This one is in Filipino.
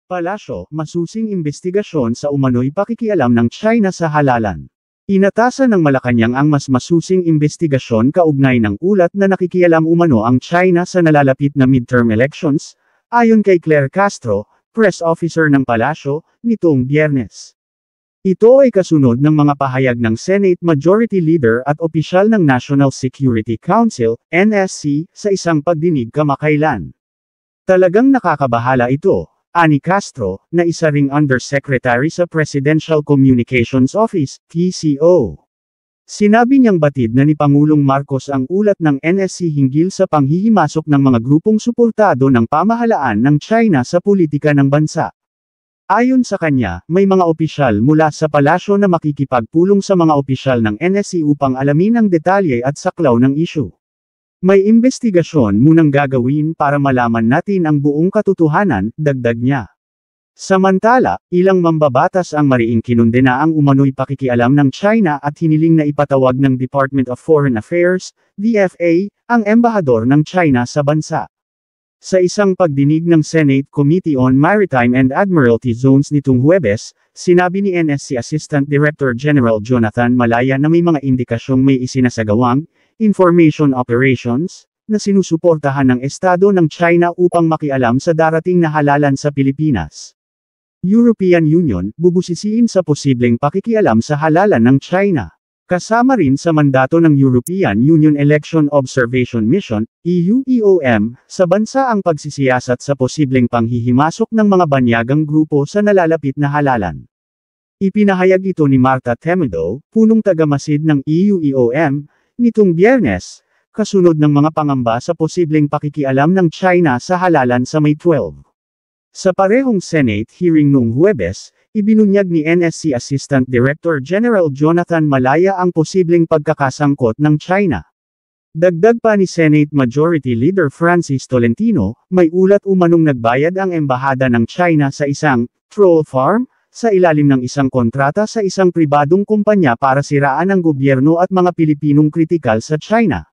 Palasyo, masusing imbestigasyon sa umano'y pakikialam ng China sa halalan. Inatasan ng Malacanang ang mas masusing imbestigasyon kaugnay ng ulat na nakikialam umano ang China sa nalalapit na midterm elections, ayon kay Claire Castro, press officer ng palasyo, nitong Biyernes. Ito ay kasunod ng mga pahayag ng Senate Majority Leader at opisyal ng National Security Council, NSC, sa isang pagdinig kamakailan. Talagang nakakabahala ito, ani Castro, na isa ring Undersecretary sa Presidential Communications Office, PCO. Sinabi niyang batid na ni Pangulong Marcos ang ulat ng NSC hinggil sa panghihimasok ng mga grupong suportado ng pamahalaan ng China sa politika ng bansa. Ayon sa kanya, may mga opisyal mula sa palasyo na makikipagpulong sa mga opisyal ng NSC upang alamin ang detalye at saklaw ng issue. May imbestigasyon munang gagawin para malaman natin ang buong katotohanan, dagdag niya. Samantala, ilang mambabatas ang mariing kinundena ang umano'y pakikialam ng China at hiniling na ipatawag ng Department of Foreign Affairs, DFA, ang embahador ng China sa bansa. Sa isang pagdinig ng Senate Committee on Maritime and Admiralty Zones nitong Huwebes, sinabi ni NSC Assistant Director General Jonathan Malaya na may mga indikasyong may isinasagawang information operations na sinusuportahan ng Estado ng China upang makialam sa darating na halalan sa Pilipinas. European Union, bubusisiin sa posibleng pakikialam sa halalan ng China. Kasama rin sa mandato ng European Union Election Observation Mission, EU-EOM, sa bansa ang pagsisiyasat sa posibleng panghihimasok ng mga banyagang grupo sa nalalapit na halalan. Ipinahayag ito ni Marta Temedo, punong tagamasid ng EU-EOM, nitong Biyernes, kasunod ng mga pangamba sa posibleng pakikialam ng China sa halalan sa May 12. Sa parehong Senate hearing noong Huwebes, ibinunyag ni NSC Assistant Director General Jonathan Malaya ang posibleng pagkakasangkot ng China. Dagdag pa ni Senate Majority Leader Francis Tolentino, may ulat umanong nagbayad ang embahada ng China sa isang troll farm sa ilalim ng isang kontrata sa isang pribadong kumpanya para siraan ang gobyerno at mga Pilipinong kritikal sa China.